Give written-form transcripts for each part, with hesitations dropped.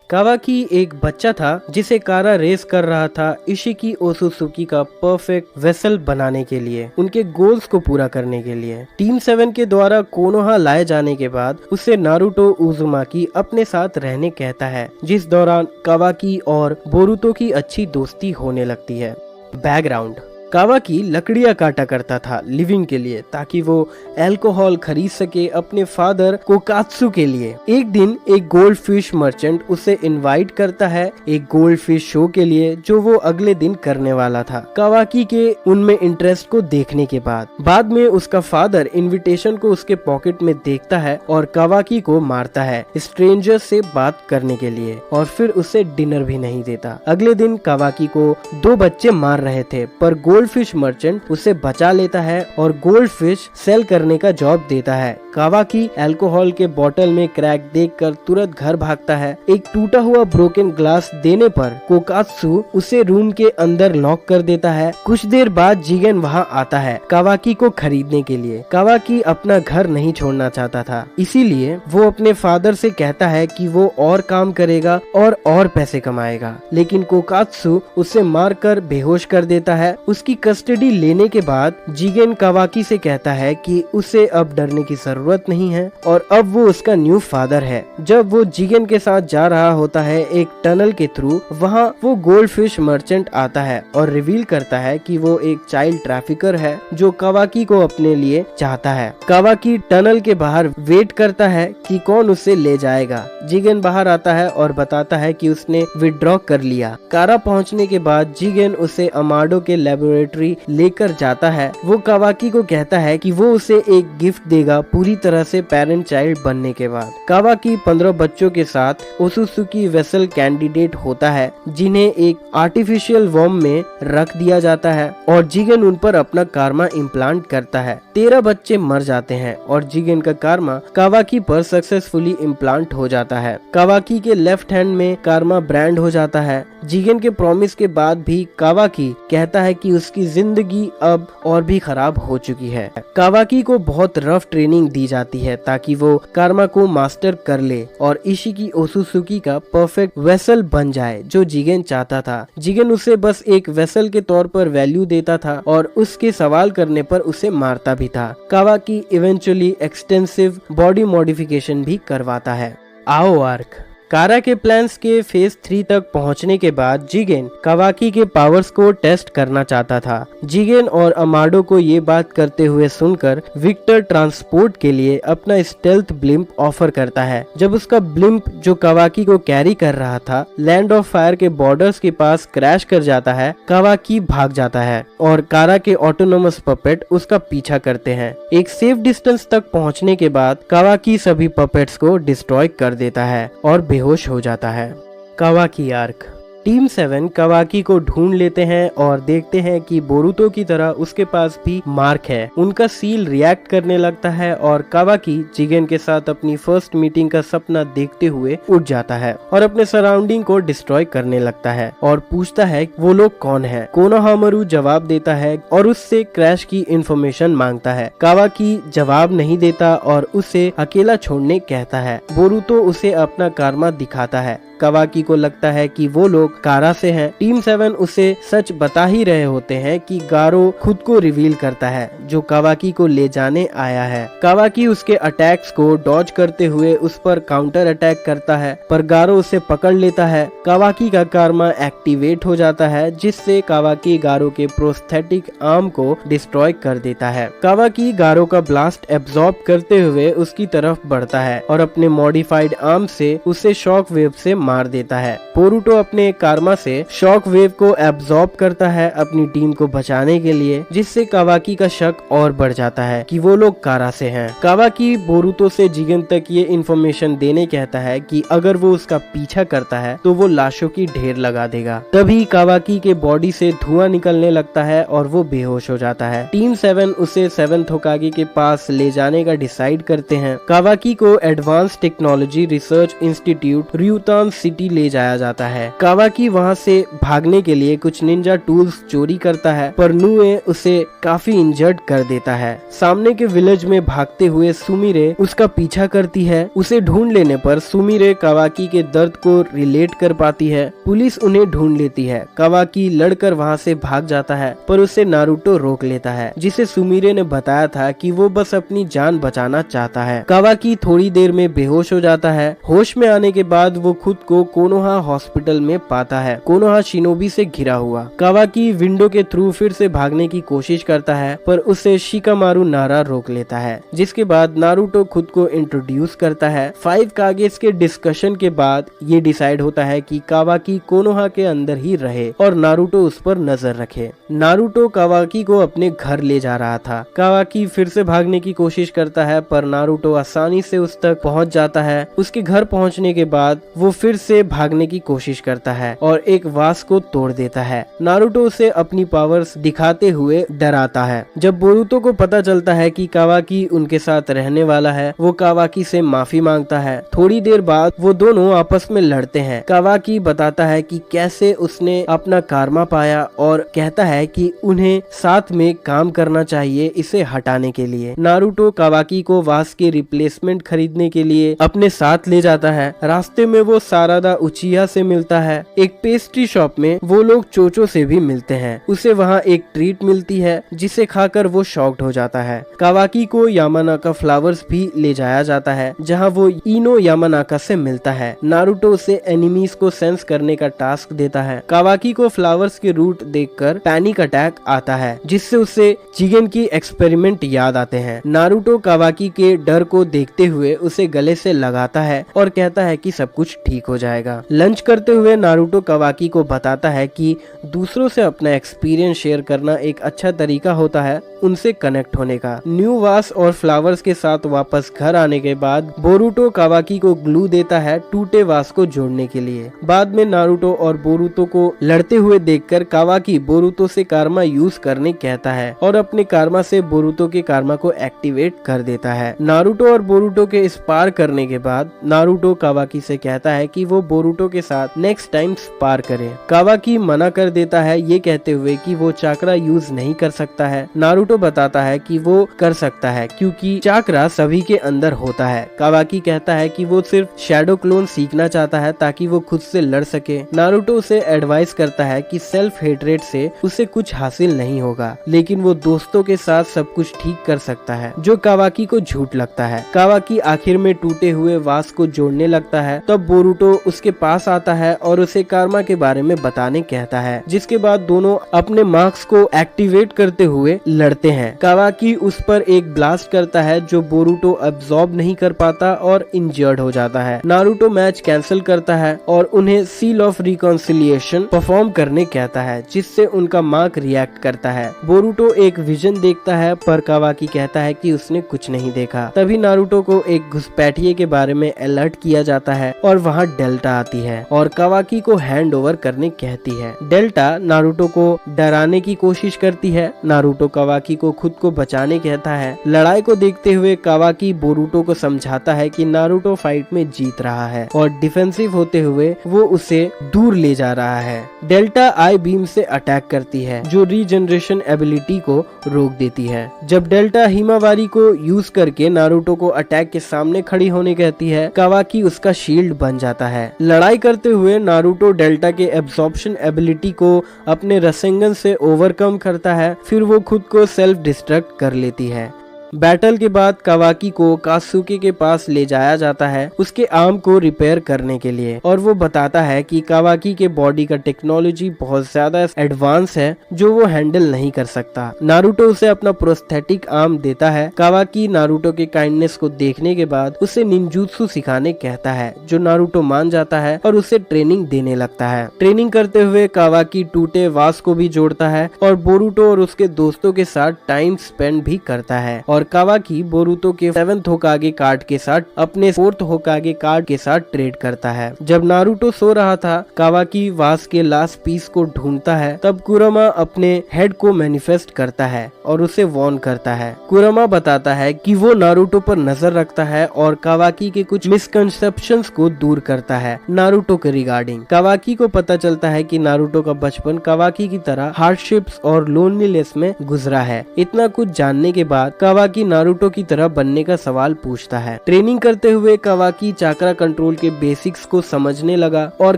कावाकी एक बच्चा था जिसे कारा रेस कर रहा था इशिकी ओसुसुकी का परफेक्ट वेसल बनाने के लिए, उनके गोल्स को पूरा करने के लिए। टीम 7 के द्वारा कोनोहा लाए जाने के बाद उसे नारुतो उजुमाकी अपने साथ रहने कहता है, जिस दौरान कावाकी और बोरुतो की अच्छी दोस्ती होने लगती है। बैकग्राउंड: कावाकी लकड़ियां काटा करता था लिविंग के लिए ताकि वो अल्कोहल खरीद सके अपने फादर कोकात्सु के लिए। एक दिन एक गोल्ड फिश मर्चेंट उसे इनवाइट करता है एक गोल्ड फिश शो के लिए जो वो अगले दिन करने वाला था। कावाकी के उनमें इंटरेस्ट को देखने के बाद में उसका फादर इनविटेशन को उसके पॉकेट में देखता है और कावाकी को मारता है स्ट्रेंजर से बात करने के लिए, और फिर उसे डिनर भी नहीं देता। अगले दिन कावाकी को 2 बच्चे मार रहे थे पर गोल्ड फिश मर्चेंट उसे बचा लेता है और गोल्ड फिश सेल करने का जॉब देता है। कावाकी अल्कोहल के बोतल में क्रैक देखकर तुरंत घर भागता है। एक टूटा हुआ ब्रोकन ग्लास देने पर कोकात्सु उसे रूम के अंदर लॉक कर देता है। कुछ देर बाद जिगेन वहां आता है कावाकी को खरीदने के लिए। कावाकी अपना घर नहीं छोड़ना चाहता था, इसीलिए वो अपने फादर से कहता है कि वो और काम करेगा और पैसे कमाएगा, लेकिन कोकात्सु उसे मारकर बेहोश कर देता है। उसकी कस्टडी लेने के बाद जिगेन कावाकी से कहता है कि उसे अब डरने की जरूरत नहीं है और अब वो उसका न्यू फादर है। जब वो जिगेन के साथ जा रहा होता है एक टनल के थ्रू, वहाँ वो गोल्ड फिश मर्चेंट आता है और रिवील करता है कि वो एक चाइल्ड ट्रैफिकर है जो कावाकी को अपने लिए चाहता है। कावाकी टनल के बाहर वेट करता है कि कौन उसे ले जाएगा। जिगेन बाहर आता है और बताता है कि उसने विड्रॉ कर लिया। कारा पहुँचने के बाद जिगेन उसे अमाडो के लेबोरेटरी लेकर जाता है। वो कावाकी को कहता है कि वो उसे एक गिफ्ट देगा पूरी तरह से पेरेंट चाइल्ड बनने के बाद। कावाकी 15 बच्चों के साथ ओसुसुकी वेसल कैंडिडेट होता है जिन्हें एक आर्टिफिशियल वर्म में रख दिया जाता है और जिगेन उन पर अपना कारमा इम्प्लांट करता है। 13 बच्चे मर जाते हैं और जिगेन का कारमा कावाकी पर सक्सेसफुली इम्प्लांट हो जाता है। कावाकी के लेफ्ट हैंड में कारमा ब्रांड हो जाता है। जिगेन के प्रॉमिस के बाद भी कावाकी कहता है कि उसकी जिंदगी अब और भी खराब हो चुकी है। कावाकी को बहुत रफ ट्रेनिंग दी जाती है ताकि वो कारमा को मास्टर कर ले और इशिकी ओसुसुकी का परफेक्ट वेसल बन जाए जो जिगेन चाहता था। जिगेन उसे बस एक वेसल के तौर पर वैल्यू देता था और उसके सवाल करने पर उसे मारता भी था। कावाकी इवेंचुअली एक्सटेंसिव बॉडी मॉडिफिकेशन भी करवाता है। आओ आर्क: कारा के प्लान्स के फेज 3 तक पहुंचने के बाद जिगेन कावाकी के पावर्स को टेस्ट करना चाहता था। जिगेन और अमाडो को ये बात करते हुए सुनकर विक्टर ट्रांसपोर्ट के लिए अपना स्टेल्थ ब्लिम्प ऑफर करता है। जब उसका ब्लिम्प जो कावाकी को कैरी कर रहा था लैंड ऑफ फायर के बॉर्डर्स के पास क्रैश कर जाता है, कावाकी भाग जाता है और कारा के ऑटोनोमस पपेट उसका पीछा करते हैं। एक सेफ डिस्टेंस तक पहुंचने के बाद कावाकी सभी पपेट्स को डिस्ट्रॉय कर देता है और बेहोश हो जाता है। कावाकी आर्क: टीम 7 कावाकी को ढूंढ लेते हैं और देखते हैं कि बोरुतो की तरह उसके पास भी मार्क है। उनका सील रिएक्ट करने लगता है और कावाकी जिगेन के साथ अपनी फर्स्ट मीटिंग का सपना देखते हुए उठ जाता है और अपने सराउंडिंग को डिस्ट्रॉय करने लगता है और पूछता है वो लोग कौन है। कोनोहामारू जवाब देता है और उससे क्रैश की इंफॉर्मेशन मांगता है। कावाकी जवाब नहीं देता और उसे अकेला छोड़ने कहता है। बोरुतो उसे अपना कारमा दिखाता है। कावाकी को लगता है कि वो लोग कारा से हैं। टीम 7 उसे सच बता ही रहे होते हैं कि गारो खुद को रिवील करता है जो कावाकी को ले जाने आया है। कावाकी उसके अटैक्स को डॉज करते हुए उस पर काउंटर अटैक करता है पर गारो उसे पकड़ लेता है। कावाकी का कारमा एक्टिवेट हो जाता है जिससे कावाकी गारो के प्रोस्थेटिक आर्म को डिस्ट्रॉय कर देता है। कावाकी गारो का ब्लास्ट एब्जॉर्ब करते हुए उसकी तरफ बढ़ता है और अपने मॉडिफाइड आर्म से उसे शॉक वेव से मार देता है। बोरुतो अपने कारमा से शॉक वेव को एब्जॉर्ब करता है अपनी टीम को बचाने के लिए, जिससे कावाकी का शक और बढ़ जाता है कि वो लोग कारा से हैं। कावाकी बोरुतो से जिगेन तक ये इन्फॉर्मेशन देने कहता है कि अगर वो उसका पीछा करता है तो वो लाशों की ढेर लगा देगा। तभी कावाकी के बॉडी से धुआं निकलने लगता है और वो बेहोश हो जाता है। टीम 7 उसे 7th होकागे के पास ले जाने का डिसाइड करते हैं। कावाकी को advance technology research institute Ryutan city ले जाया जाता है। कावाकी कावाकी वहाँ से भागने के लिए कुछ निंजा टूल्स चोरी करता है, पर नुए उसे काफी इंजर्ड कर देता है। सामने के विलेज में भागते हुए सुमिरे उसका पीछा करती है। उसे ढूंढ लेने पर सुमिरे कावाकी के दर्द को रिलेट कर पाती है। पुलिस उन्हें ढूंढ लेती है। कावाकी लड़कर वहाँ से भाग जाता है, पर उसे नारुतो रोक लेता है, जिसे सुमिरे ने बताया था कि वो बस अपनी जान बचाना चाहता है। कावाकी थोड़ी देर में बेहोश हो जाता है। होश में आने के बाद वो खुद को कोनोहा हॉस्पिटल में पाता है, कोनोहा शिनोबी से घिरा हुआ। कावाकी विंडो के थ्रू फिर से भागने की कोशिश करता है, पर उसे शिकामारू नारा रोक लेता है, जिसके बाद नारुतो खुद को इंट्रोड्यूस करता है। 5 कागेस के डिस्कशन के बाद ये डिसाइड होता है कि कावाकी कोनोहा के अंदर ही रहे और नारुतो उस पर नजर रखे। नारुतो कावाकी को अपने घर ले जा रहा था। कावाकी फिर से भागने की कोशिश करता है, पर नारुतो आसानी से उस तक पहुंच जाता है। उसके घर पहुंचने के बाद वो फिर से भागने की कोशिश करता है और एक वास को तोड़ देता है। नारुतो उसे अपनी पावर्स दिखाते हुए डराता है। जब बोरुतो को पता चलता है कि कावाकी उनके साथ रहने वाला है, वो कावाकी से माफी मांगता है। थोड़ी देर बाद वो दोनों आपस में लड़ते हैं। कावाकी बताता है कि कैसे उसने अपना कारमा पाया और कहता है कि उन्हें साथ में काम करना चाहिए इसे हटाने के लिए। नारुतो कावाकी को वास के रिप्लेसमेंट खरीदने के लिए अपने साथ ले जाता है। रास्ते में वो सारादा उचिया से मिलता है। एक पेस्ट्री शॉप में वो लोग चोचो से भी मिलते हैं। उसे वहाँ एक ट्रीट मिलती है, जिसे खाकर वो शॉक्ड हो जाता है। कावाकी को यामानाका फ्लावर्स भी ले जाया जाता है, जहाँ वो इनो यामानाका से मिलता है। नारुतो उसे एनिमीज को सेंस करने का टास्क देता है। कावाकी को फ्लावर्स के रूट देखकर पैनिक अटैक आता है, जिससे उसे चिगेन की एक्सपेरिमेंट याद आते हैं। नारुतो कावाकी के डर को देखते हुए उसे गले से लगाता है और कहता है कि सब कुछ ठीक हो जाएगा। लंच करते हुए नारुतो कावाकी को बताता है कि दूसरों से अपना एक्सपीरियंस शेयर करना एक अच्छा तरीका होता है उनसे कनेक्ट होने का। न्यू वास और फ्लावर्स के साथ वापस घर आने के बाद बोरुतो कावाकी को ग्लू देता है टूटे वास को जोड़ने के लिए। बाद में नारुतो और बोरुतो को लड़ते हुए देखकर कावाकी बोरुतो से कारमा यूज करने कहता है और अपने कारमा से बोरुतो के कारमा को एक्टिवेट कर देता है। नारुतो और बोरुतो के इस पार करने के बाद नारुतो कावाकी से कहता है कि वो बोरुतो के साथ नेक्स्ट टाइम स्पार करे। कावाकी मना कर देता है, ये कहते हुए कि वो चाकरा यूज नहीं कर सकता है। नारुतो बताता है कि वो कर सकता है क्योंकि चाकरा सभी के अंदर होता है। कावाकी कहता है कि वो सिर्फ शैडो क्लोन सीखना चाहता है ताकि वो खुद से लड़ सके। नारुतो उसे एडवाइस करता है कि सेल्फ हेट्रेड से उसे कुछ हासिल नहीं होगा, लेकिन वो दोस्तों के साथ सब कुछ ठीक कर सकता है, जो कावाकी को झूठ लगता है। कावाकी आखिर में टूटे हुए वास को जोड़ने लगता है। तब बोरुतो उसके पास आता है और उसे कारमा के बारे में बताने कहता है, जिसके बाद दोनों अपने मार्क्स को एक्टिवेट करते हुए लड़ते हैं। कावाकी उस पर एक ब्लास्ट करता है जो बोरुतो अब्सॉर्ब नहीं कर पाता और इंजर्ड हो जाता है। नारुतो मैच कैंसिल करता है और उन्हें सील ऑफ रिकॉन्सिलिएशन परफॉर्म करने कहता है, जिससे उनका मार्क रिएक्ट करता है। बोरुतो एक विजन देखता है, पर कावाकी कहता है कि उसने कुछ नहीं देखा। तभी नारुतो को एक घुसपैठिए के बारे में अलर्ट किया जाता है और वहाँ डेल्टा आती है और कावाकी को हैंड ओवर करने कहती है। डेल्टा नारुतो को डराने की कोशिश करती है। नारुतो कावाकी को खुद को बचाने कहता है। लड़ाई को देखते हुए कावाकी बोरुतो को समझाता है कि नारुतो फाइट में जीत रहा है और डिफेंसिव होते हुए वो उसे दूर ले जा रहा है। डेल्टा आई बीम से अटैक करती है, जो रीजनरेशन एबिलिटी को रोक देती है। जब डेल्टा हिमावारी को यूज करके नारुतो को अटैक के सामने खड़ी होने कहती है, कावाकी उसका शील्ड बन जाता है। लड़ाई करते हुए नारुतो डेल्टा के एब्सॉर्प्शन एबिलिटी को अपने रसेंगन से ओवरकम करता है, फिर वो खुद को सेल्फ डिस्ट्रक्ट कर लेती है। बैटल के बाद कावाकी को कात्सुके के पास ले जाया जाता है उसके आर्म को रिपेयर करने के लिए, और वो बताता है कि कावाकी के बॉडी का टेक्नोलॉजी बहुत ज्यादा एडवांस है जो वो हैंडल नहीं कर सकता। नारुतो उसे अपना प्रोस्थेटिक आर्म देता है। कावाकी नारुतो के काइंडनेस को देखने के बाद उसे निंजुत्सु सिखाने कहता है, जो नारुतो मान जाता है और उसे ट्रेनिंग देने लगता है। ट्रेनिंग करते हुए कावाकी टूटे वास को भी जोड़ता है और बोरुतो और उसके दोस्तों के साथ टाइम स्पेंड भी करता है और और कावाकी बोरुतो के 7th होकागे कार्ड के साथ अपने 4th होकागे कार्ड के साथ ट्रेड करता है। जब नारुतो सो रहा था, कावाकी वास के लास्ट पीस को ढूंढता है, तब कुरमा अपने हेड को मैनिफेस्ट करता है और उसे वार्न करता है। कुरमा बताता है कि वो नारुतो पर नजर रखता है और कावाकी के कुछ मिसकंसेप्शंस को दूर करता है नारुतो के रिगार्डिंग। कावाकी को पता चलता है कि नारुतो का बचपन कावाकी की तरह हार्डशिप्स और लोनलीनेस में गुजरा है। इतना कुछ जानने के बाद कावाकी नारुतो की तरह बनने का सवाल पूछता है। ट्रेनिंग करते हुए कावाकी चाक्रा कंट्रोल के बेसिक्स को समझने लगा और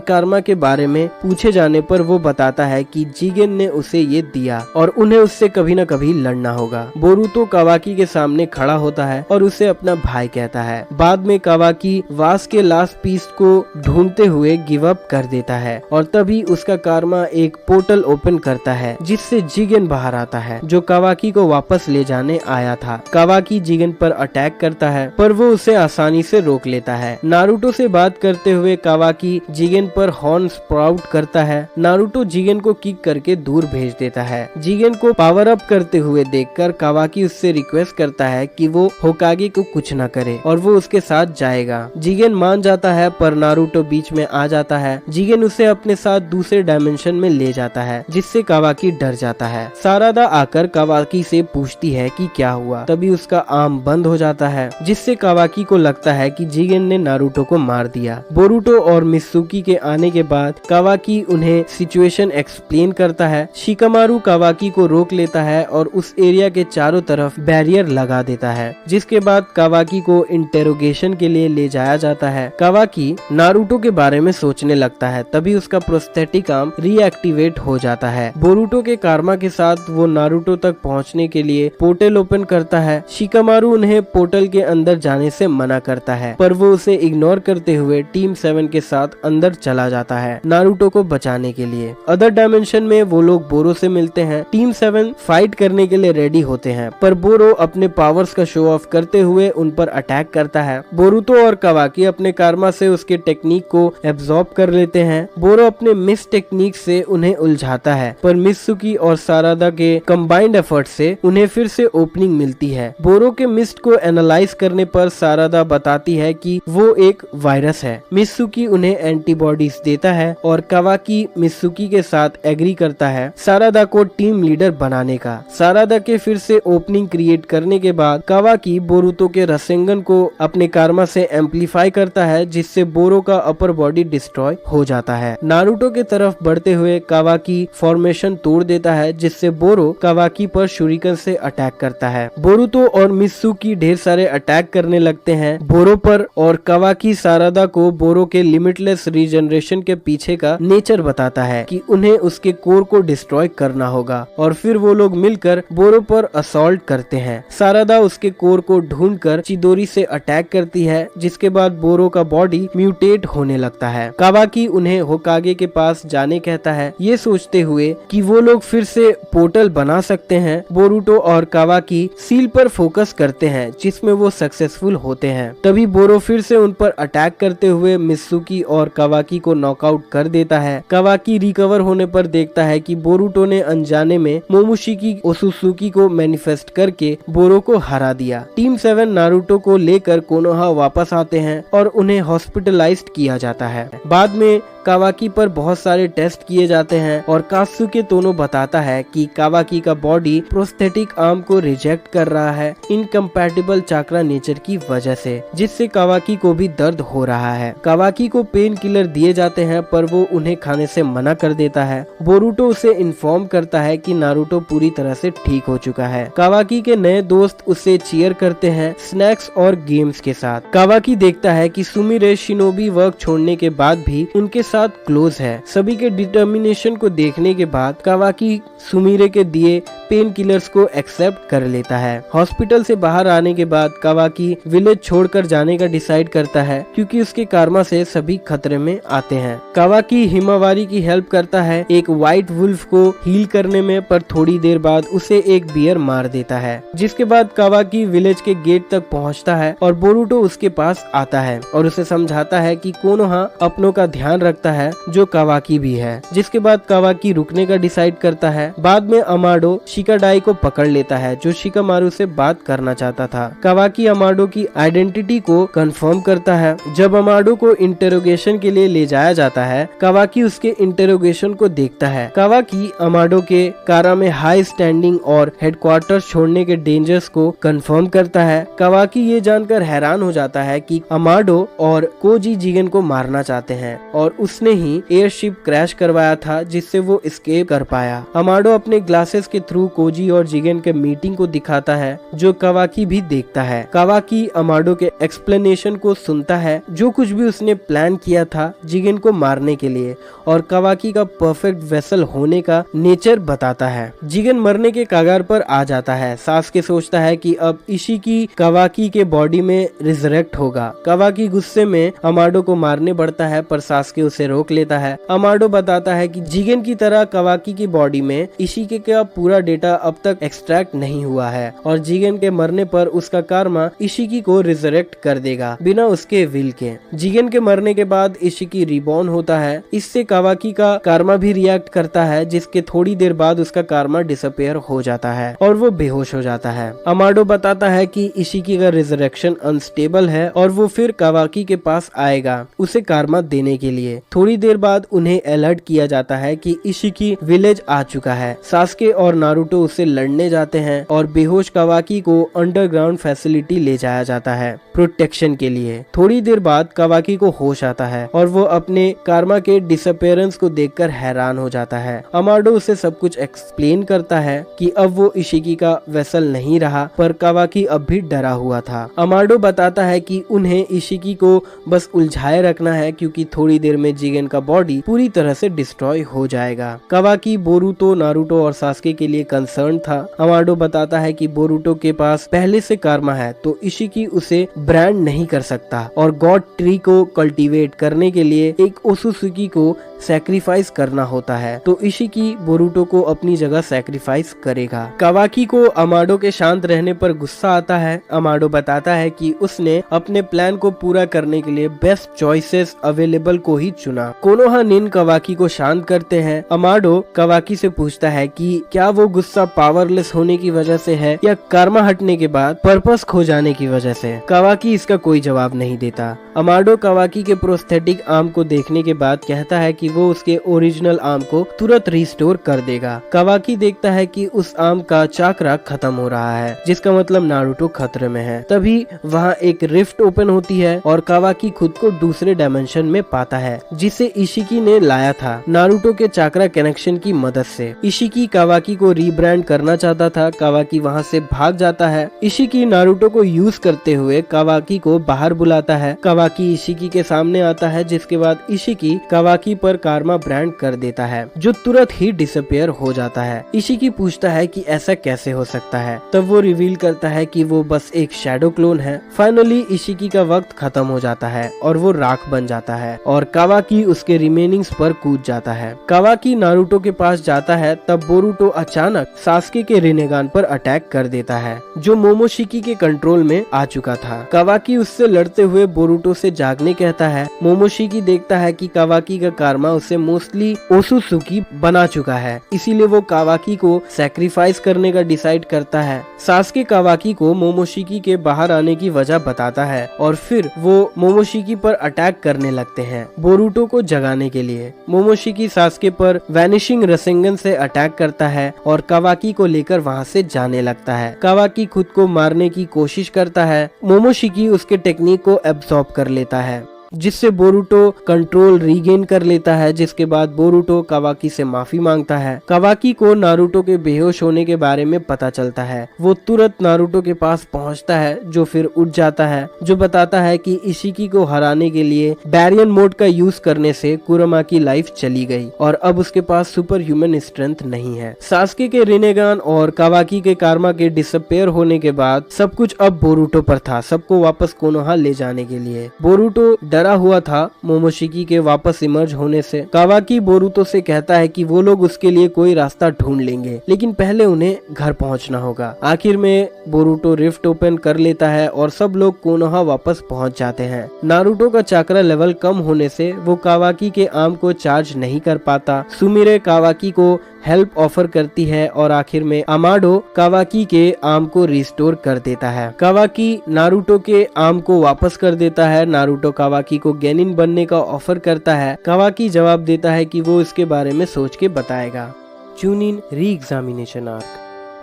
कर्मा के बारे में पूछे जाने पर वो बताता है कि जिगेन ने उसे ये दिया और उन्हें उससे कभी न कभी लड़ना होगा। बोरुतो कावाकी के सामने खड़ा होता है और उसे अपना भाई कहता है। बाद में कावाकी वास के लास्ट पीस को ढूंढते हुए गिव अप कर देता है और तभी उसका कर्मा एक पोर्टल ओपन करता है जिससे जिगेन बाहर आता है, जो कावाकी को वापस ले जाने आया था। कावाकी जिगेन पर अटैक करता है पर वो उसे आसानी से रोक लेता है। नारुतो से बात करते हुए कावाकी जिगेन पर हॉर्न स्प्राउट करता है। नारुतो जिगेन को किक करके दूर भेज देता है। जिगेन को पावर अप करते हुए देखकर कावाकी उससे रिक्वेस्ट करता है कि वो होकागे को कुछ न करे और वो उसके साथ जाएगा। जिगेन मान जाता है पर नारुतो बीच में आ जाता है। जिगेन उसे अपने साथ दूसरे डायमेंशन में ले जाता है जिससे कावाकी डर जाता है। सारादा आकर कावाकी से पूछती है कि क्या हुआ। तभी उसका आर्म बंद हो जाता है जिससे कावाकी को लगता है कि जिगेन ने नारुतो को मार दिया। बोरुतो और मित्सुकी के आने के बाद कावाकी उन्हें सिचुएशन एक्सप्लेन करता है। शिकामारु कावाकी को रोक लेता है और उस एरिया के चारों तरफ बैरियर लगा देता है, जिसके बाद कावाकी को इंटेरोगेशन के लिए ले जाया जाता है। कावाकी नारुतो के बारे में सोचने लगता है, तभी उसका प्रोस्थेटिक आर्म रीएक्टिवेट हो जाता है। बोरुतो के कर्मा के साथ वो नारुतो तक पहुंचने के लिए पोर्टल ओपन करता है। शिकामारु उन्हें पोर्टल के अंदर जाने से मना करता है पर वो उसे इग्नोर करते हुए टीम 7 के साथ अंदर चला जाता है नारुतो को बचाने के लिए। अदर डायमेंशन में वो लोग बोरो से मिलते हैं। टीम 7 फाइट करने के लिए रेडी होते हैं पर बोरो अपने पावर्स का शो ऑफ करते हुए उन पर अटैक करता है। बोरुतो और कावाकी अपने कर्मा से उसके टेक्निक को एब्जॉर्ब कर लेते हैं। बोरो अपने मिस टेक्निक से उन्हें उलझाता है पर मित्सुकी और सारादा के कंबाइंड एफर्ट से उन्हें फिर से ओपनिंग मिलती है। बोरो के मिस्ट को एनालाइज करने पर सारादा बताती है कि वो एक वायरस है। मित्सुकी उन्हें एंटीबॉडीज देता है और कावाकी मित्सुकी के साथ एग्री करता है सारादा को टीम लीडर बनाने का। सारादा के फिर से ओपनिंग क्रिएट करने के बाद कावाकी बोरुतो के रसेंगन को अपने कर्मा से एम्पलीफाई करता है जिससे बोरो का अपर बॉडी डिस्ट्रॉय हो जाता है। नारुतो के तरफ बढ़ते हुए कावाकी फॉर्मेशन तोड़ देता है जिससे बोरो कावाकी पर शुरिकन से अटैक करता है। बोरुतो और मित्सुकी ढेर सारे अटैक करने लगते हैं बोरो पर और कावाकी सारादा को बोरो के लिमिटलेस रीजनरेशन के पीछे का नेचर बताता है कि उन्हें उसके कोर को डिस्ट्रॉय करना होगा और फिर वो लोग मिलकर बोरो पर असॉल्ट करते हैं। सारादा उसके कोर को ढूंढकर चिदोरी से अटैक करती है जिसके बाद बोरो का बॉडी म्यूटेट होने लगता है। कावाकी उन्हें होकागे के पास जाने कहता है, ये सोचते हुए कि वो लोग फिर से पोर्टल बना सकते हैं। बोरुतो और कावाकी सील पर फोकस करते हैं जिसमें वो सक्सेसफुल होते हैं। तभी बोरो फिर से उन पर अटैक करते हुए मित्सुकी और कावाकी को नॉकआउट कर देता है। कावाकी रिकवर होने पर देखता है कि बोरुतो ने अनजाने में मोमुशिकी ओसुसुकी को मैनिफेस्ट करके बोरो को हरा दिया। टीम 7 नारुतो को लेकर कोनोहा वापस आते हैं और उन्हें हॉस्पिटलाइज्ड किया जाता है। बाद में कावाकी पर बहुत सारे टेस्ट किए जाते हैं और कात्सुके तोनो बताता है कि कावाकी का बॉडी प्रोस्थेटिक आर्म को रिजेक्ट कर रहा है इनकम्पैटिबल चाक्रा नेचर की वजह से, जिससे कावाकी को भी दर्द हो रहा है। कावाकी को पेन किलर दिए जाते हैं पर वो उन्हें खाने से मना कर देता है। बोरुतो उसे इन्फॉर्म करता है कि नारुतो पूरी तरह से ठीक हो चुका है। कावाकी के नए दोस्त उसे चीयर करते हैं स्नैक्स और गेम्स के साथ। कावाकी देखता है कि सुमिरे शिनोबी वर्क छोड़ने के बाद भी उनके साथ क्लोज है। सभी के डिटर्मिनेशन को देखने के बाद कावाकी सुमिरे के दिए पेन किलर्स को एक्सेप्ट कर लेता है। हॉस्पिटल से बाहर आने के बाद कावाकी विलेज छोड़कर जाने का डिसाइड करता है क्योंकि उसके कर्मा से सभी खतरे में आते हैं। कावाकी हिमावारी की हेल्प करता है एक व्हाइट वुल्फ को हील करने में, पर थोड़ी देर बाद उसे एक बियर मार देता है। जिसके बाद कावाकी विलेज के गेट तक पहुंचता है और बोरुतो उसके पास आता है और उसे समझाता है कि कोनोहा अपनों का ध्यान रखता लगता है जो कावाकी भी है, जिसके बाद कावाकी रुकने का डिसाइड करता है। बाद में अमाडो शिकाडाई को पकड़ लेता है जो शिकामारू से बात करना चाहता था। कावाकी अमाडो की आइडेंटिटी को कंफर्म करता है। जब अमाडो को इंटेरोगेशन के लिए ले जाया जाता है, कावाकी उसके इंटेरोगेशन को देखता है। कावाकी अमाडो के कारा में हाई स्टैंडिंग और हेडक्वार्टर्स छोड़ने के डेंजर्स को कंफर्म करता है। कावाकी ये जानकर हैरान हो जाता है कि अमाडो और कोजी जिगन को मारना चाहते हैं और उसने ही एयरशिप क्रैश करवाया था जिससे वो एस्केप कर पाया। अमाडो अपने ग्लासेस के थ्रू कोजी और जिगन के मीटिंग को दिखाता है जो कावाकी भी देखता है। कावाकी अमाडो के एक्सप्लेनेशन को सुनता है, जो कुछ भी उसने प्लान किया था जिगन को मारने के लिए, और कावाकी का परफेक्ट वेसल होने का नेचर बताता है। जिगन मरने के कगार पर आ जाता है। सास्के सोचता है कि अब इशिकी कावाकी के बॉडी में रिजरेक्ट होगा। कावाकी गुस्से में अमाडो को मारने बढ़ता है पर सास्के उसे रोक लेता है। अमाडो बताता है कि जिगन की तरह कावाकी की बॉडी में इशिकी का पूरा डेटा अब तक एक्सट्रैक्ट नहीं हुआ है और जिगन के मरने पर उसका कार्मा इशिकी को रिजरेक्ट कर देगा बिना उसके विल के। जिगन के मरने के बाद इशिकी रिबॉर्न होता है। इससे कावाकी का कार्मा भी रिएक्ट करता है, जिसके थोड़ी देर बाद उसका कार्मा डिसअपियर हो जाता है और वो बेहोश हो जाता है। अमाडो बताता है कि इशिकी का रिजरेक्शन अनस्टेबल है और वो फिर कावाकी के पास आएगा उसे कार्मा देने के लिए। थोड़ी देर बाद उन्हें अलर्ट किया जाता है कि इशिकी विलेज आ चुका है। सास्के और नारुतो उससे लड़ने जाते हैं और बेहोश कावाकी को अंडरग्राउंड फैसिलिटी ले जाया जाता है प्रोटेक्शन के लिए। थोड़ी देर बाद कावाकी को होश आता है और वो अपने कार्मा के डिसअपियरेंस को देखकर हैरान हो जाता है। अमाडो उसे सब कुछ एक्सप्लेन करता है कि अब वो इशिकी का वेसल नहीं रहा, पर कावाकी अब भी डरा हुआ था। अमाडो बताता है कि उन्हें इशिकी को बस उलझाए रखना है क्योंकि थोड़ी देर में जिगन का बॉडी पूरी तरह से डिस्ट्रॉय हो जाएगा। कावाकी बोरुतो, नारुतो और सास्के के लिए कंसर्न था। अमाडो बताता है कि बोरुतो के पास पहले से कार्मा है तो इशिकी उसे ब्रांड नहीं कर सकता और गॉड ट्री को कल्टीवेट करने के लिए एक ओसुसुकी को सैक्रिफाइस करना होता है, तो इशिकी बोरुतो को अपनी जगह सैक्रिफाइस करेगा। कावाकी को अमाडो के शांत रहने पर गुस्सा आता है। अमाडो बताता है कि उसने अपने प्लान को पूरा करने के लिए बेस्ट चॉइसेस अवेलेबल को ही चुना। कोनोहा निन कावाकी को शांत करते हैं। अमाडो कावाकी से पूछता है कि क्या वो गुस्सा पावरलेस होने की वजह से है या कर्मा हटने के बाद पर्पस खो जाने की वजह से। कावाकी इसका कोई जवाब नहीं देता। अमाडो कावाकी के प्रोस्थेटिक आर्म को देखने के बाद कहता है कि वो उसके ओरिजिनल आर्म को तुरंत रिस्टोर कर देगा। कावाकी देखता है कि उस आर्म का चाकरा खत्म हो रहा है, जिसका मतलब नारुतो खतरे में है। तभी वहाँ एक रिफ्ट ओपन होती है और कावाकी खुद को दूसरे डायमेंशन में पाता है जिसे इशिकी ने लाया था नारुतो के चाकरा कनेक्शन की मदद से। इशिकी कावाकी को रीब्रांड करना चाहता था। कावाकी वहाँ से भाग जाता है। इशिकी नारुतो को यूज करते हुए कावाकी को बाहर बुलाता है। कावाकी इशिकी के सामने आता है, जिसके बाद इशिकी कावाकी पर कार्मा ब्रांड कर देता है जो तुरंत ही डिसअपियर हो जाता है। इशिकी पूछता है कि ऐसा कैसे हो सकता है, तब वो रिवील करता है कि वो बस एक शैडो क्लोन है। फाइनली इशिकी का वक्त खत्म हो जाता है और वो राख बन जाता है और कावाकी उसके रिमेनिंग्स पर कूद जाता है। कावाकी नारुतो के पास जाता है, तब बोरुतो अचानक सास्के के रिनेगान पर अटैक कर देता है जो मोमोशिकी के कंट्रोल में आ चुका था। कावाकी उससे लड़ते हुए बोरुतो से जागने कहता है। मोमोशिकी देखता है कि कावाकी का कार्मा उसे मोस्टली ओसुसुकी बना चुका है, इसीलिए वो कावाकी को सैक्रिफाइस करने का डिसाइड करता है। सास्के कावाकी को मोमोशिकी के बाहर आने की वजह बताता है और फिर वो मोमोशिकी पर अटैक करने लगते हैं बोरुतो को जगाने के लिए। मोमोशिकी सास्के पर वैनिशिंग रसेंगन से अटैक करता है और कावाकी को लेकर वहाँ से जाने लगता है। कावाकी खुद को मारने की कोशिश करता है। मोमोशिकी उसके टेक्निक को एब्सॉर्ब कर लेता है, जिससे बोरुतो कंट्रोल रीगेन कर लेता है। जिसके बाद बोरुतो कावाकी से माफी मांगता है। कावाकी को नारुतो के बेहोश होने के बारे में पता चलता है। वो तुरंत नारुतो के पास पहुंचता है जो फिर उठ जाता है, जो बताता है कि इशिकी को हराने के लिए बैरियन मोड का यूज करने से कुरमा की लाइफ चली गई और अब उसके पास सुपर ह्यूमन स्ट्रेंथ नहीं है। सास्के के रिनेगान और कावाकी के कार्मा के डिसअपियर होने के बाद सब कुछ अब बोरुतो पर था, सबको वापस कोनोहा ले जाने के लिए। बोरुतो डरा हुआ था मोमोशिकी के वापस इमर्ज होने से। कावाकी बोरुतो से कहता है कि वो लोग उसके लिए कोई रास्ता ढूंढ लेंगे, लेकिन पहले उन्हें घर पहुंचना होगा। आखिर में बोरुतो रिफ्ट ओपन कर लेता है और सब लोग कोनोहा वापस पहुंच जाते हैं। नारुतो का चाक्रा लेवल कम होने से वो कावाकी के आर्म को चार्ज नहीं कर पाता। सुमिरे कावाकी को हेल्प ऑफर करती है और आखिर में अमाडो कावाकी के आर्म को रिस्टोर कर देता है। कावाकी नारुतो के आर्म को वापस कर देता है। नारुतो कावाकी को गेनिन बनने का ऑफर करता है। कावाकी जवाब देता है कि वो इसके बारे में सोच के बताएगा। Chunin re examination arc.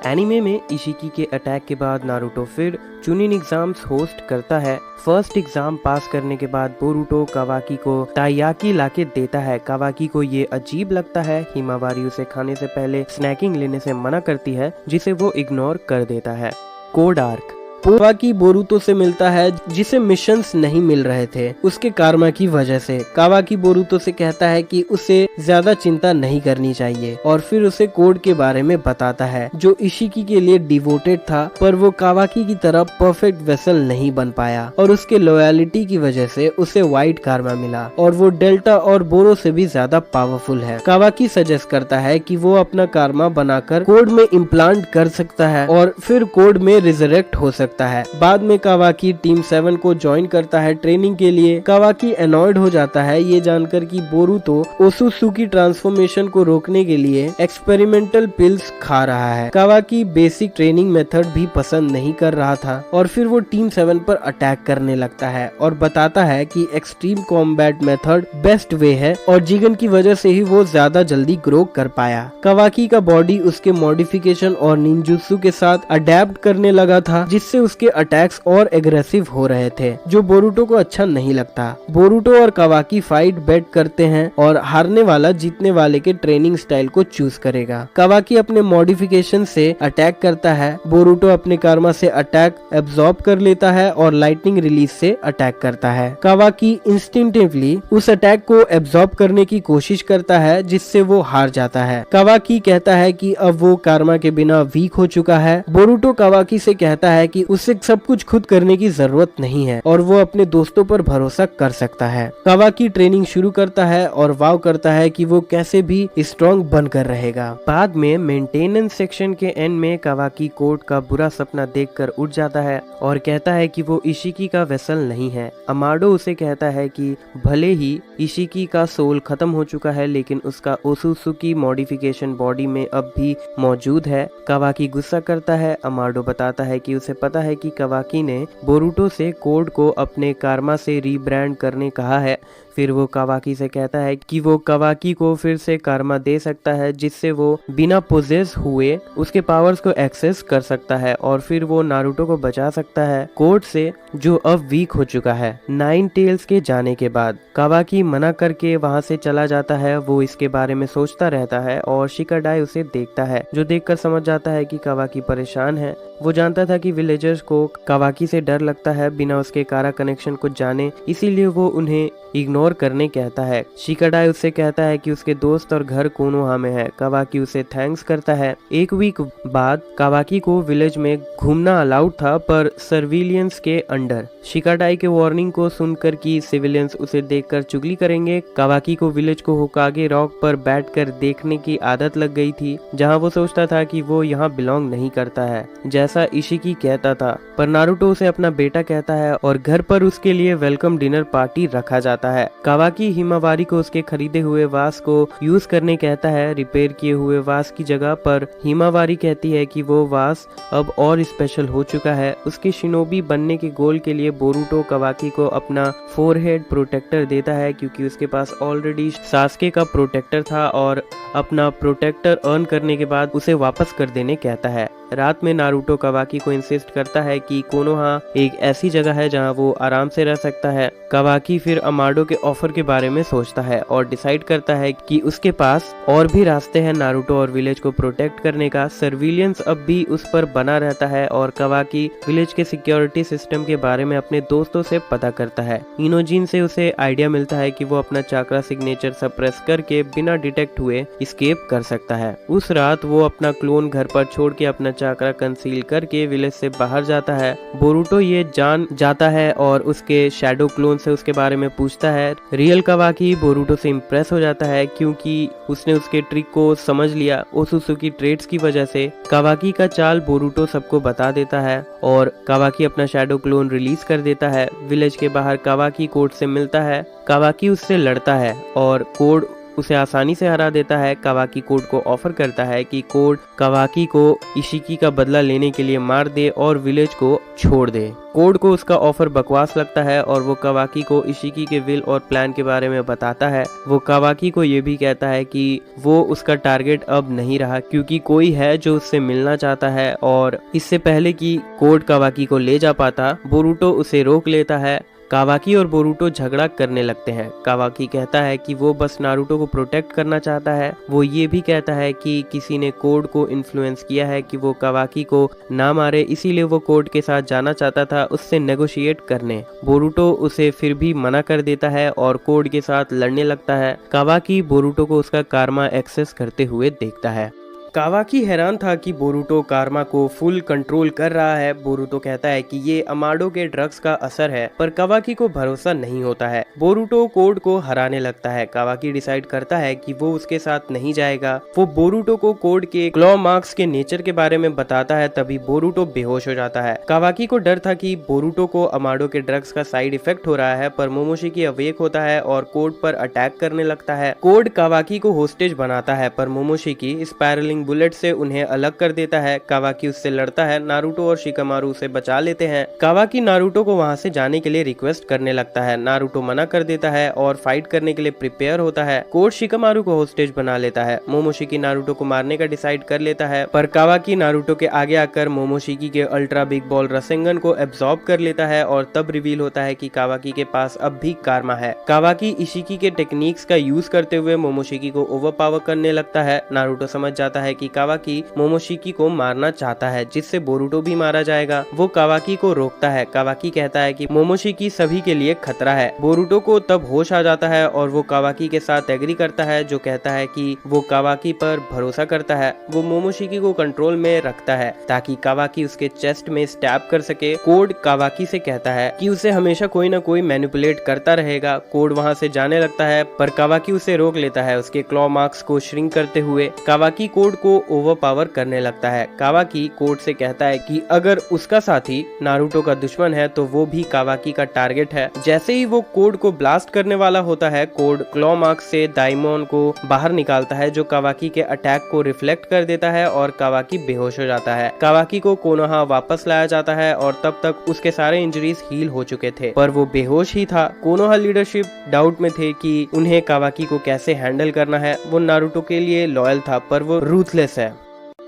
Anime में इशिकी के अटैक के बाद नारुतो फिर चुनिन एग्जाम्स होस्ट करता है। फर्स्ट एग्जाम पास करने के बाद बोरुतो कावाकी को ताइयाकी लाके देता है। कावाकी को ये अजीब लगता है। हिमावारी उसे खाने से पहले स्नैकिंग लेने से मना करती है, जिसे वो इग्नोर कर देता है। Code arc. कावाकी बोरुतो से मिलता है जिसे मिशंस नहीं मिल रहे थे उसके कारमा की वजह से। कावाकी बोरुतो से कहता है कि उसे ज्यादा चिंता नहीं करनी चाहिए और फिर उसे कोड के बारे में बताता है, जो इशिकी के लिए डिवोटेड था, पर वो कावाकी की तरह परफेक्ट वेसल नहीं बन पाया और उसके लॉयलिटी की वजह से उसे व्हाइट कारमा मिला और वो डेल्टा और बोरो से भी ज्यादा पावरफुल है। कावाकी सजेस्ट करता है कि वो अपना कारमा बनाकर कोड में इम्प्लांट कर सकता है और फिर कोड में रिजरेक्ट हो सकता है। बाद में कावाकी टीम 7 को ज्वाइन करता है ट्रेनिंग के लिए। कावाकी अनॉयड हो जाता है ये जानकर कि बोरुतो ओसुत्सुकी ट्रांसफॉर्मेशन को रोकने के लिए एक्सपेरिमेंटल पिल्स खा रहा है। कावाकी बेसिक ट्रेनिंग मेथड भी पसंद नहीं कर रहा था और फिर वो टीम 7 पर अटैक करने लगता है और बताता है कि extreme combat method best way है और जिगन की वजह से ही वो ज्यादा जल्दी ग्रो कर पाया। कावाकी का बॉडी उसके मॉडिफिकेशन और निंजुत्सु के साथ अडेप्ट करने लगा था, जिससे उसके अटैक्स और एग्रेसिव हो रहे थे, जो बोरुतो को अच्छा नहीं लगता। बोरुतो और कावाकी फाइट बेट करते हैं और हारने वाला जीतने वाले के ट्रेनिंग स्टाइल को चूज करेगा। कावाकी अपने मॉडिफिकेशन से अटैक करता है। बोरुतो अपने कारमा से अटैक एब्जॉर्ब कर लेता है और लाइटनिंग रिलीज से अटैक करता है। कावाकी इंस्टिंक्टिवली उस अटैक को एब्जॉर्ब करने की कोशिश करता है, जिससे वो हार जाता है। कावाकी कहता है कि अब वो कारमा के बिना वीक हो चुका है। बोरुतो कावाकी से कहता है कि उसे सब कुछ खुद करने की जरूरत नहीं है और वो अपने दोस्तों पर भरोसा कर सकता है। कावाकी ट्रेनिंग शुरू करता है और वाव करता है कि वो कैसे भी स्ट्रॉन्ग बनकर रहेगा। बाद में मेंटेनेंस सेक्शन के एंड में कावाकी कोड का बुरा सपना देखकर उठ जाता है और कहता है कि वो इशिकी का वेसल नहीं है। अमाडो उसे कहता है कि भले ही इशिकी का सोल खत्म हो चुका है, लेकिन उसका ओसुत्सुकी मॉडिफिकेशन बॉडी में अब भी मौजूद है। कावाकी गुस्सा करता है। अमाडो बताता है कि उसे पता है कि कावाकी ने बोरुतो से कोड को अपने कारमा से रीब्रांड करने कहा है। फिर वो कावाकी से कहता है कि वो कावाकी को फिर से कारमा दे सकता है, जिससे वो बिना पोजेस हुए उसके पावर्स को एक्सेस कर सकता है और फिर वो नारुतो को बचा सकता है कोड से, जो अब वीक हो चुका है। 9 टेल्स के जाने के बाद कावाकी मना करके वहां से चला जाता है। वो इसके बारे में सोचता रहता है और शिकाडाई उसे देखता है, जो देखकर समझ जाता है कि कावाकी परेशान है। वो जानता था कि विलेजर्स को कावाकी से डर लगता है बिना उसके कारा कनेक्शन को जाने, इसीलिए वो उन्हें इग्नोर करने कहता है। शिकाडाई उससे कहता है कि उसके दोस्त और घर कोनोहा में है। कावाकी उसे थैंक्स करता है। एक वीक बाद कावाकी को विलेज में घूमना अलाउड था, पर सर्विलियंस के अंडर। शिकाडाई के वार्निंग को सुनकर कि सिविलियंस उसे देखकर चुगली करेंगे, कावाकी को विलेज को होकागे रॉक पर बैठकर देखने की आदत लग गई थी, जहां वो सोचता था कि वो यहाँ बिलोंग नहीं करता है, जैसा इशिकी कहता था। पर नारुतो उसे अपना बेटा कहता है और घर पर उसके लिए वेलकम डिनर पार्टी रखा जाता है। कावाकी हिमावारी को उसके खरीदे हुए वास को यूज करने कहता है रिपेयर किए हुए वास की जगह, पर हिमावारी कहती है कि वो वास अब और स्पेशल हो चुका है। उसके शिनोबी बनने के गोल के लिए बोरुतो कावाकी को अपना फोरहेड प्रोटेक्टर देता है, क्योंकि उसके पास ऑलरेडी सास्के का प्रोटेक्टर था और अपना प्रोटेक्टर अर्न करने के बाद उसे वापस कर देने कहता है। रात में नारुतो कावाकी को इंसिस्ट करता है कि कोनोहा एक ऐसी जगह है जहां वो आराम से रह सकता है। कावाकी फिर अमाडो के ऑफर के बारे में सोचता है और डिसाइड करता है कि उसके पास और भी रास्ते हैं नारुतो और विलेज को प्रोटेक्ट करने का। सर्विलियंस अब भी उस पर बना रहता है और कावाकी विलेज के सिक्योरिटी सिस्टम के बारे में अपने दोस्तों से पता करता है। इनोजिन से उसे आइडिया मिलता है कि वो अपना चाक्रा सिग्नेचर सप्रेस करके बिना डिटेक्ट हुए एस्केप कर सकता है। उस रात वो अपना क्लोन घर पर छोड़ के अपना चाकरा कंसील करके विलेज से बाहर जाता है। बोरुटो ये जान जाता है और उसके शैडो क्लोन से उसके बारे में पूछता है। रियल कावाकी बोरुटो से इम्प्रेस हो जाता है क्योंकि उसने उसके ट्रिक को समझ लिया। ओसुसुकी ट्रेड्स की वजह से कावाकी का चाल बोरुटो सबको बता देता है और कावाकी अपना शैडो क्लोन रिलीज कर देता है। विलेज के बाहर कावाकी कोड से मिलता है। कावाकी उससे लड़ता है और कोड उसे आसानी से हरा देता है। कावाकी कोड को ऑफर करता है कि कोड कावाकी को इशिकी का बदला लेने के लिए मार दे और विलेज को छोड़ दे। कोड को उसका ऑफर बकवास लगता है और वो कावाकी को इशिकी के विल और प्लान के बारे में बताता है। वो कावाकी को ये भी कहता है कि वो उसका टारगेट अब नहीं रहा क्योंकि कोई है जो उससे मिलना चाहता है और इससे पहले कि कोड कावाकी को ले जा पाता, बोरुटो उसे रोक लेता है। कावाकी और बोरुटो झगड़ा करने लगते हैं। कावाकी कहता है कि वो बस नारुतो को प्रोटेक्ट करना चाहता है। वो ये भी कहता है कि किसी ने कोड को इन्फ्लुएंस किया है कि वो कावाकी को ना मारे, इसीलिए वो कोड के साथ जाना चाहता था उससे नेगोशिएट करने। बोरुटो उसे फिर भी मना कर देता है और कोड के साथ लड़ने लगता है। कावाकी बोरुटो को उसका कारमा एक्सेस करते हुए देखता है। कावाकी हैरान था कि बोरुटो कारमा को फुल कंट्रोल कर रहा है। बोरुटो कहता है कि ये अमाडो के ड्रग्स का असर है, पर कावाकी को भरोसा नहीं होता है। बोरुटो कोड को हराने लगता है। कावाकी डिसाइड करता है कि वो उसके साथ नहीं जाएगा। वो बोरुटो को कोड के क्लॉ मार्क्स के नेचर के बारे में बताता है, तभी बोरुटो बेहोश हो जाता है। कावाकी को डर था कि बोरुटो को अमाडो के ड्रग्स का साइड इफेक्ट हो रहा है, पर मोमोशिकी अवेक होता है और कोड पर अटैक करने लगता है। कोड कावाकी को होस्टेज बनाता है, पर मोमोशिकी स्पाइरलिंग बुलेट से उन्हें अलग कर देता है। कावाकी उससे लड़ता है। नारुतो और शिकामारू उसे बचा लेते हैं। कावाकी नारुतो को वहां से जाने के लिए रिक्वेस्ट करने लगता है। नारुतो मना कर देता है और फाइट करने के लिए प्रिपेयर होता है। कोड शिकामारू को होस्टेज बना लेता है। मोमोशिकी नारुतो को मारने का डिसाइड कर लेता है, पर कावाकी नारुतो के आगे आकर मोमोशिकी के अल्ट्रा बिग बॉल रसेंगन को एब्सॉर्ब कर लेता है और तब रिवील होता है कि कावाकी के पास अब भी कारमा है। कावाकी इशिकी के टेक्निक्स का यूज करते हुए मोमोशिकी को ओवरपावर करने लगता है। नारुतो समझ जाता है कि कावाकी मोमोशिकी को मारना चाहता है, जिससे बोरुटो भी मारा जाएगा। वो कावाकी को रोकता है। कावाकी कहता है कि मोमोशिकी सभी के लिए खतरा है। बोरुटो को तब होश आ जाता है और वो कावाकी के साथ एग्री करता है, जो कहता है कि वो कावाकी पर भरोसा करता है। वो मोमोशिकी को कंट्रोल में रखता है ताकि कावाकी उसके चेस्ट में स्टैब कर सके। कोड कावाकी से कहता है कि उसे हमेशा कोई ना कोई मैनिपुलेट करता रहेगा। कोड वहाँ से जाने लगता है, पर कावाकी उसे रोक लेता है, उसके क्लॉ मार्क्स को श्रिंक करते हुए। कावाकी कोड को ओवरपावर करने लगता है। कावाकी कोड से कहता है कि अगर उसका साथी नारुतो का दुश्मन है तो वो भी कावाकी का टारगेट है। जैसे ही वो कोड को ब्लास्ट करने वाला होता है, कोड क्लॉ मार्क्स से दाइमोन को बाहर निकालता है, जो कावाकी के अटैक को रिफ्लेक्ट कर देता है और कावाकी बेहोश हो जाता है। कावाकी को कोनोहा वापस लाया जाता है और तब तक उसके सारे इंजरीज हील हो चुके थे, पर वो बेहोश ही था। कोनोहा लीडरशिप डाउट में थे कि उन्हें कावाकी को कैसे हैंडल करना है। वो नारुतो के लिए लॉयल था, पर वो रूथलेस है।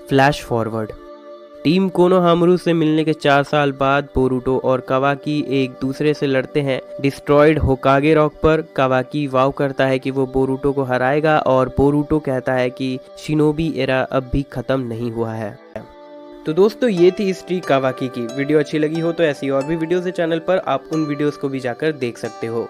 फ्लैश फॉरवर्ड, टीम कोनोहामारू से मिलने के 4 साल बाद बोरुटो और कावाकी एक दूसरे से लड़ते हैं। डिस्ट्रॉयड होकागे रॉक पर कावाकी वाव करता है कि वो बोरुटो को हराएगा और बोरुटो कहता है कि शिनोबी एरा अब भी खत्म नहीं हुआ है। तो दोस्तों, ये थी हिस्ट्री कावाकी की। वीडियो अच्छी लगी हो तो ऐसी और भी वीडियोस है चैनल पर, आप उन वीडियोस को भी जाकर देख सकते हो।